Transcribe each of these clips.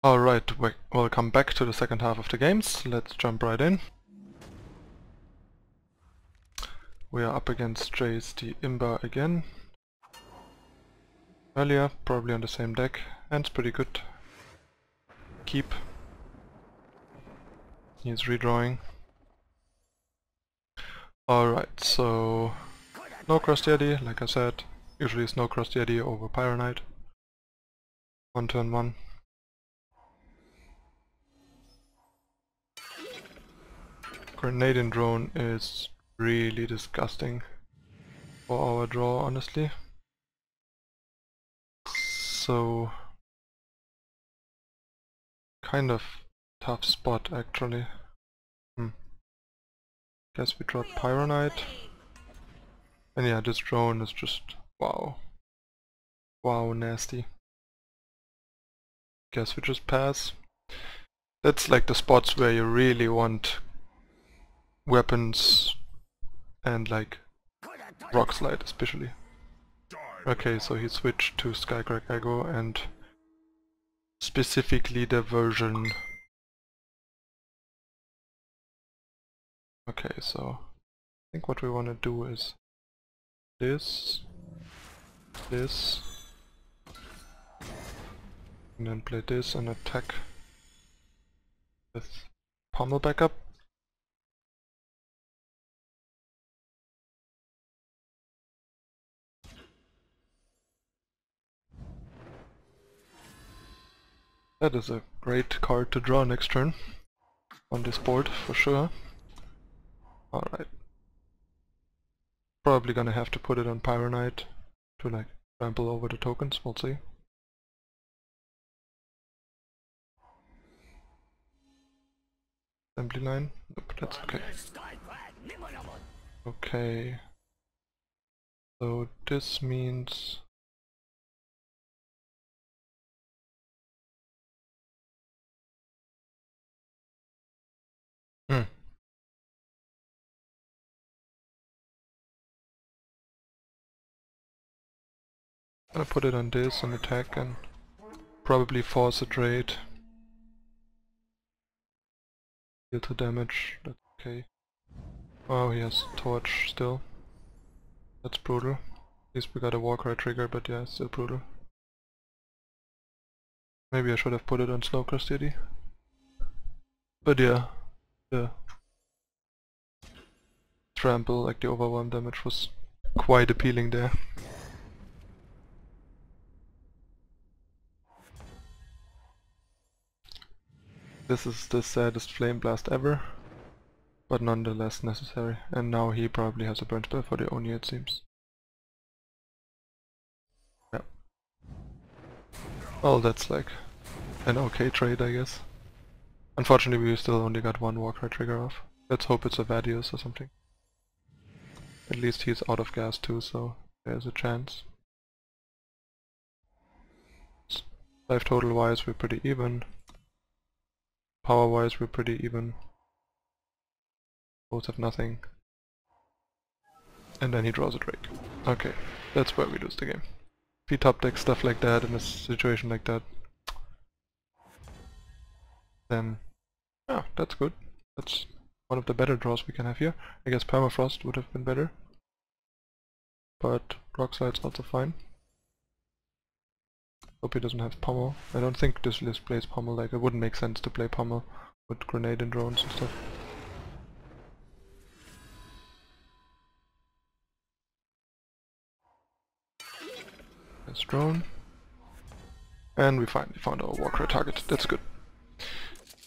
Alright, welcome back to the second half of the games. Let's jump right in. We are up against Jace the Imba again. Earlier, probably on the same deck, and it's pretty good. Keep. He's redrawing. Alright, so Snowcrust Yeti, like I said, usually Snowcrust Yeti over Pyroknight. On turn 1. Grenading drone is really disgusting for our draw, honestly. So kind of tough spot actually. Guess we drop Pyroknight. And yeah, this drone is just wow. Wow, nasty. Guess we just pass. That's like the spots where you really want weapons and like Rockslide especially. Okay, so he switched to SkycragDeckWins Aggro and specifically the version. Okay, so I think what we want to do is this, and then play this and attack with Pummel backup. That is a great card to draw next turn on this board for sure. Alright. Probably gonna have to put it on Pyroknight to like trample over the tokens, we'll see. Assembly line? Nope, that's okay. Okay. So this means I'm gonna put it on this and attack and probably force a trade. Deal 2 damage, that's okay. Oh, he has torch still. That's brutal. At least we got a Warcry trigger, but yeah, it's still brutal. Maybe I should have put it on Snowcrust Yeti. But yeah, the trample, like the overwhelm damage was quite appealing there. This is the saddest flame blast ever, but nonetheless necessary. And now he probably has a burn spell for the Oni, it seems. Yeah. Well, that's like an okay trade, I guess. Unfortunately, we still only got one Warcry trigger off. Let's hope it's a Vadius or something. At least he's out of gas too, so there's a chance. Life total wise, we're pretty even. Power wise, we're pretty even. Both have nothing. And then he draws a Drake. Okay, that's where we lose the game. If he top decks stuff like that in a situation like that, then yeah, that's good. That's one of the better draws we can have here. I guess Permafrost would have been better, but Rockslide's also fine. Hope he doesn't have Pummel. I don't think this list plays Pummel, like it wouldn't make sense to play Pummel with grenade and drones and stuff. That's drone. And we finally found our Warcry target, that's good.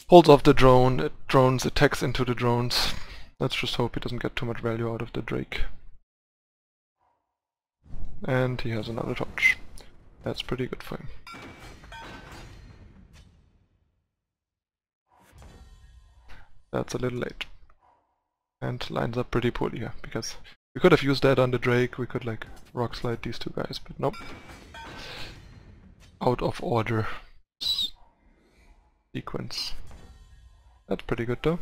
Holds off the drone, it drones, attacks into the drones. Let's just hope he doesn't get too much value out of the Drake. And he has another torch. That's pretty good for him. That's a little late. And lines up pretty poorly here, because we could have used that on the Drake, we could like Rockslide these two guys, but nope. Out of order sequence. That's pretty good though.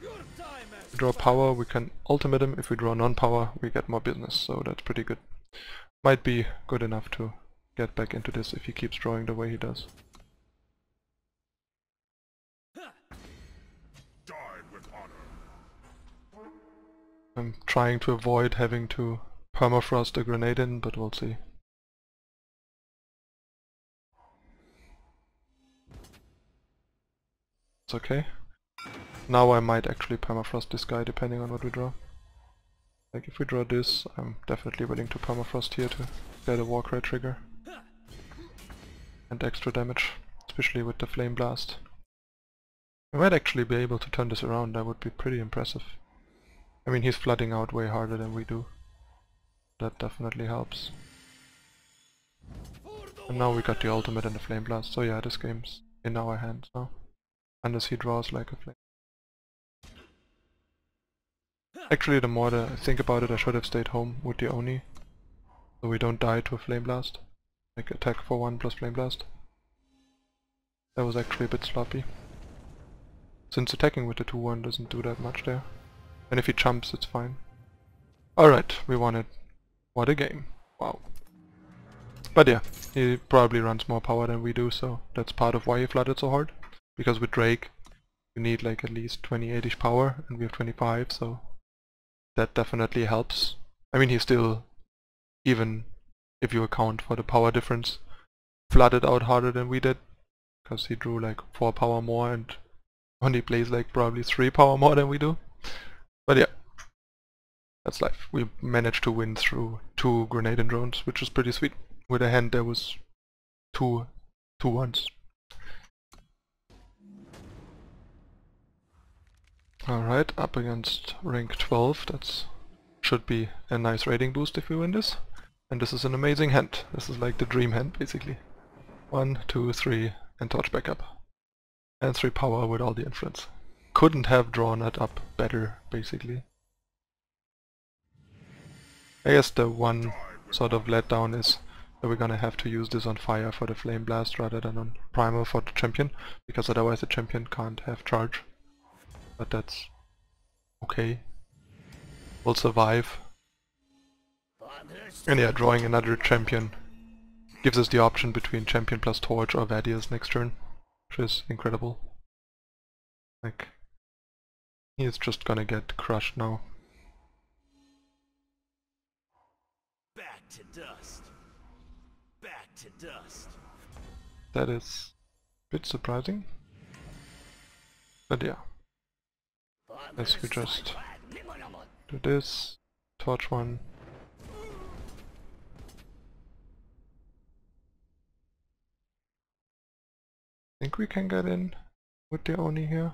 If we draw power, we can ultimate him. If we draw non-power, we get more business, so that's pretty good. Might be good enough to get back into this if he keeps drawing the way he does. I'm trying to avoid having to Permafrost a grenade in, but we'll see. It's okay. Now I might actually Permafrost this guy depending on what we draw. Like if we draw this, I'm definitely willing to Permafrost here to get a Warcry trigger. And extra damage, especially with the Flame Blast. I might actually be able to turn this around, that would be pretty impressive. I mean, he's flooding out way harder than we do. That definitely helps. And now we got the ultimate and the Flame Blast, so yeah, this game's in our hands now. Unless he draws like a flame. Actually, the more that I think about it, I should have stayed home with the Oni. So we don't die to a Flame Blast. Like attack for 1 plus Flame Blast. That was actually a bit sloppy. Since attacking with the 2-1 doesn't do that much there. And if he jumps, it's fine. Alright, we won it. What a game. Wow. But yeah, he probably runs more power than we do, so that's part of why he flooded so hard. Because with Drake, you need like at least 28-ish power, and we have 25, so that definitely helps. I mean, he still, even if you account for the power difference, flooded out harder than we did, because he drew like 4 power more and only plays like probably 3 power more than we do. But yeah, that's life. We managed to win through 2 grenade and drones, which was pretty sweet. With a hand there was 2 1s. Alright, up against rank 12, that should be a nice rating boost if we win this. And this is an amazing hand. This is like the dream hand, basically. 1, 2, 3, and torch back up. And 3 power with all the influence. Couldn't have drawn it up better, basically. I guess the one sort of letdown is that we're gonna have to use this on fire for the Flame Blast rather than on Primal for the champion, because otherwise the champion can't have charge. But that's okay. We'll survive. And yeah, drawing another champion gives us the option between champion plus torch or Vadius next turn, which is incredible. Like, he's just gonna get crushed now. Back to dust. Back to dust. That is a bit surprising. But yeah. As we just do this, torch 1. Think we can get in with the Oni here?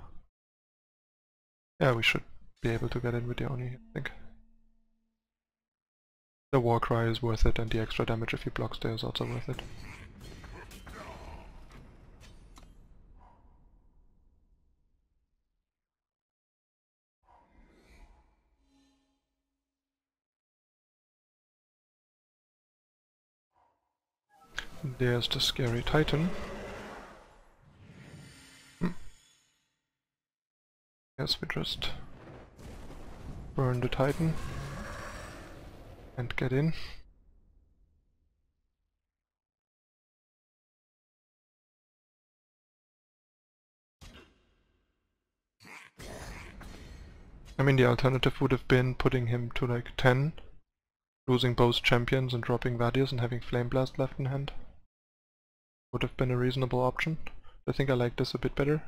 Yeah, we should be able to get in with the Oni, I think. The Warcry is worth it, and the extra damage if he blocks there is also worth it. There's the scary Titan. Guess we just burn the Titan and get in. I mean, the alternative would have been putting him to like 10, losing both champions and dropping Vadius and having Flame Blast left in hand. Would have been a reasonable option. I think I like this a bit better.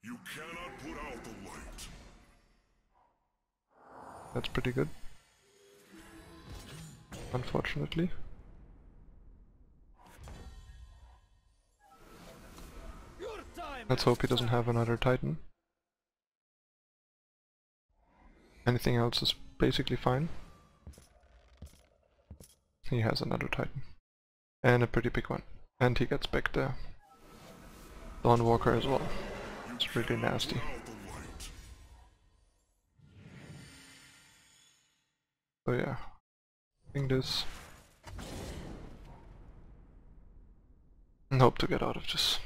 You cannot put out the light. That's pretty good. Unfortunately. Let's hope he doesn't have another Titan. Anything else is basically fine. He has another Titan. And a pretty big one. And he gets back there. Dawnwalker as well. It's really nasty. So yeah. Doing this. And hope to get out of this.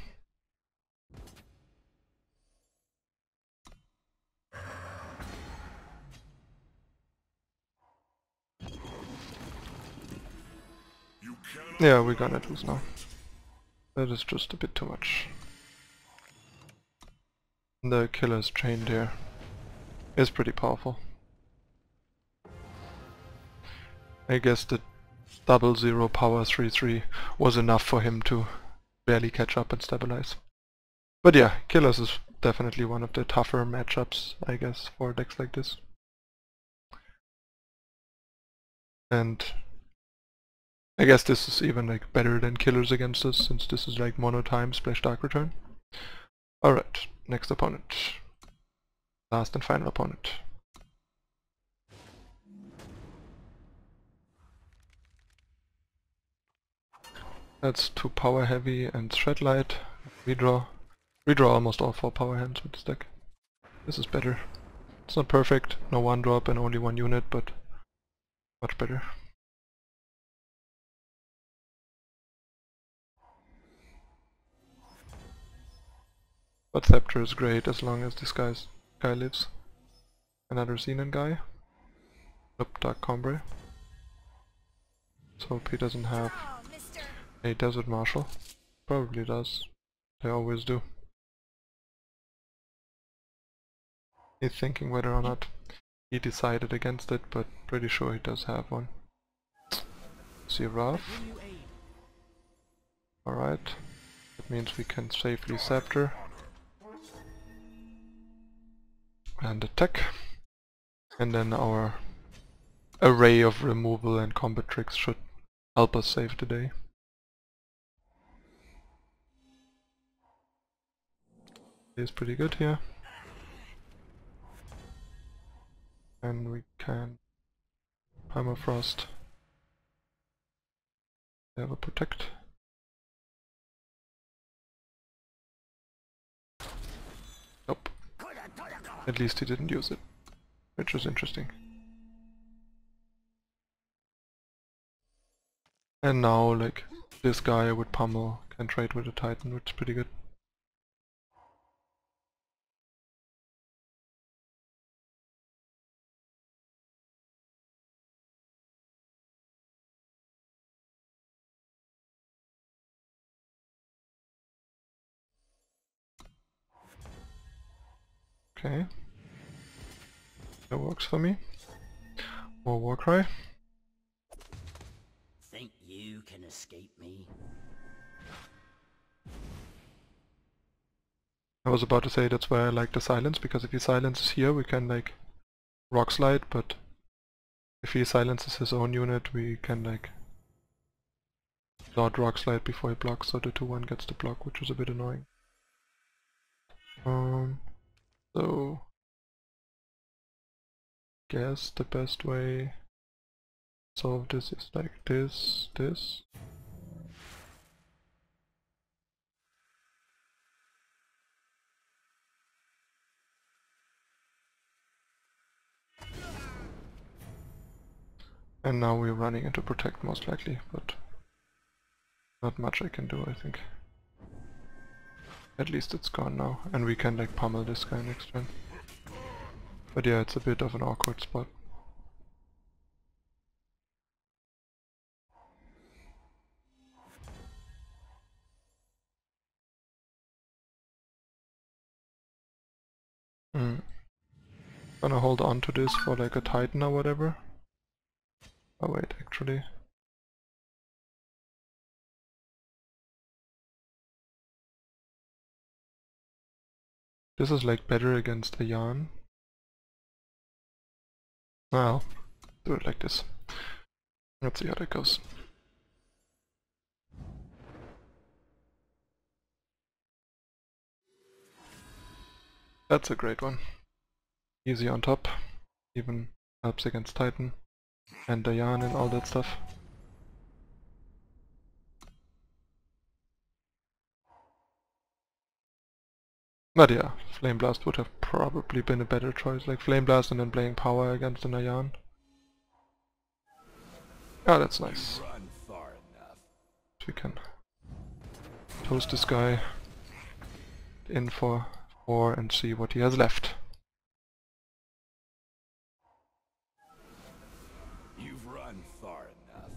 Yeah, we're gonna lose now. That is just a bit too much. The killer's chain there is pretty powerful. I guess the 00 power 3/3 was enough for him to barely catch up and stabilize. But yeah, Killers is definitely one of the tougher matchups, I guess, for decks like this. And I guess this is even like better than Killers against us, since this is like mono time splash dark return. Alright, next opponent. Last and final opponent. That's too power heavy and Shredlight. Redraw. Redraw almost all 4 power hands with this deck. This is better. It's not perfect, no 1-drop and only 1 unit, but much better. But Scepter is great as long as this guy lives. Another Xenon guy. Nope, Dark Combre. Let's hope he doesn't have a Desert Marshal. Probably does. They always do. He's thinking whether or not he decided against it, but pretty sure he does have one. See rough. Alright. That means we can safely Scepter. And attack. And then our array of removal and combat tricks should help us save the day. It's pretty good here. And we can Permafrost. They have a protect. Nope. At least he didn't use it, which is interesting. And now, like, this guy with Pummel can trade with a Titan, which is pretty good. Okay. That works for me. More Warcry. Think you can escape me? I was about to say that's why I like the silence, because if he silences here we can like Rockslide, but if he silences his own unit we can like not Rockslide before he blocks, so the 2/1 gets the block, which is a bit annoying. So guess the best way to solve this is like this. And now we're running into protect most likely, but not much I can do, I think. At least it's gone now, and we can like pummel this guy next turn. But yeah, it's a bit of an awkward spot. Gonna hold on to this for like a Titan or whatever. Oh wait, actually. This is like better against the Yarn. Well, do it like this. Let's see how that goes. That's a great one. Easy on top, even helps against Titan and the Yarn and all that stuff. But yeah, Flame Blast would have probably been a better choice, like Flame Blast and then playing power against an Yarn. Oh, that's nice. So we can toast this guy in for 4 and see what he has left. You've run far enough.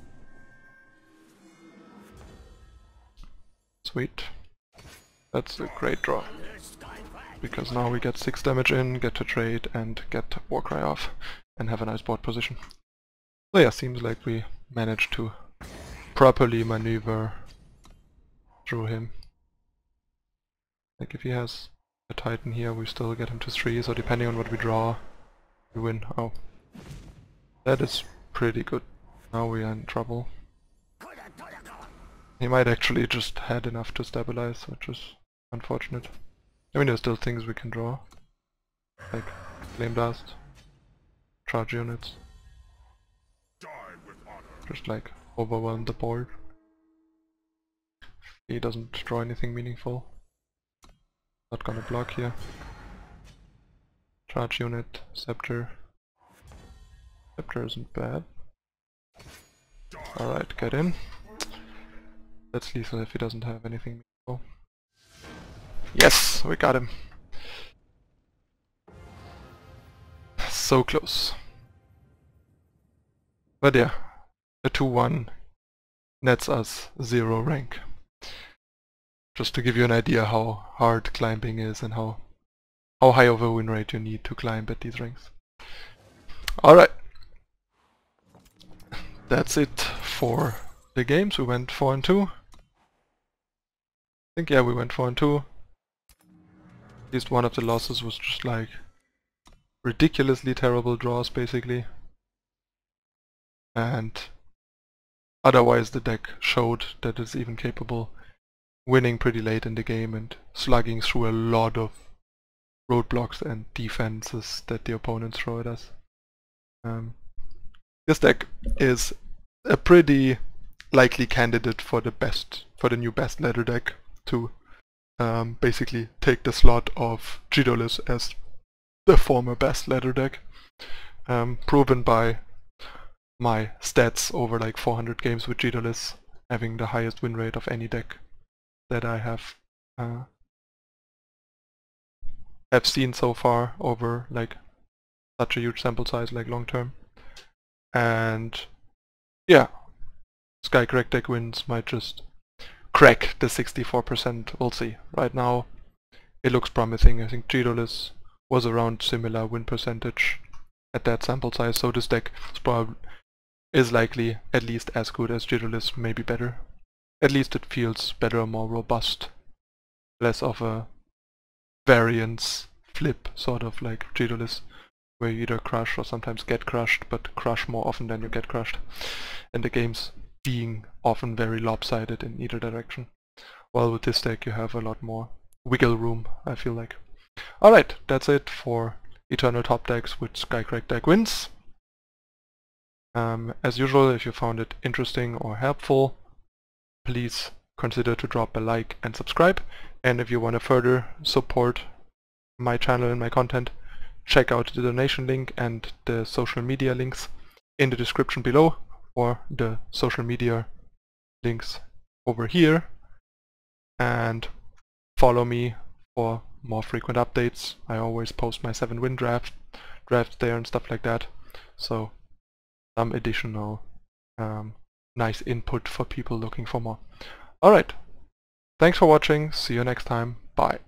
Sweet. That's a great draw. Because now we get 6 damage in, get to trade and get Warcry off and have a nice board position. So yeah, seems like we managed to properly maneuver through him. Like if he has a Titan here, we still get him to 3, so depending on what we draw, we win. Oh. That is pretty good. Now we are in trouble. He might actually just had enough to stabilize, which is unfortunate. I mean, there's still things we can draw. Like Flame Dust, Charge Units. Just like overwhelm the board. He doesn't draw anything meaningful. Not gonna block here. Charge Unit, Scepter. Scepter isn't bad. Alright, get in. That's lethal if he doesn't have anything meaningful. Yes, we got him. So close. But yeah, a 2-1 nets us 0 rank. Just to give you an idea how hard climbing is and how high of a win rate you need to climb at these ranks. Alright. That's it for the games. We went 4-2. I think yeah, we went 4-2. At least one of the losses was just like ridiculously terrible draws basically. And otherwise the deck showed that it's even capable winning pretty late in the game and slugging through a lot of roadblocks and defenses that the opponents throw at us. This deck is a pretty likely candidate for the new best ladder deck to basically take the slot of Daedalus as the former best ladder deck. Proven by my stats over like 400 games with Daedalus, having the highest win rate of any deck that I have seen so far over like such a huge sample size, like long term. And yeah, SkycragDeckWins might just crack the 64%, we'll see. Right now it looks promising. I think Daedalus was around similar win percentage at that sample size, so this deck is likely at least as good as Daedalus, maybe better. At least it feels better, more robust, less of a variance flip, sort of like Daedalus, where you either crush or sometimes get crushed, but crush more often than you get crushed, and the games being often very lopsided in either direction. While with this deck you have a lot more wiggle room, I feel like. Alright, that's it for Eternal Top Decks with SkycragDeckWins. As usual, if you found it interesting or helpful, please consider to drop a like and subscribe. And if you want to further support my channel and my content, check out the donation link and the social media links in the description below, or the social media links over here. And follow me for more frequent updates. I always post my 7-win drafts there and stuff like that. So some additional nice input for people looking for more. Alright, thanks for watching, see you next time, bye.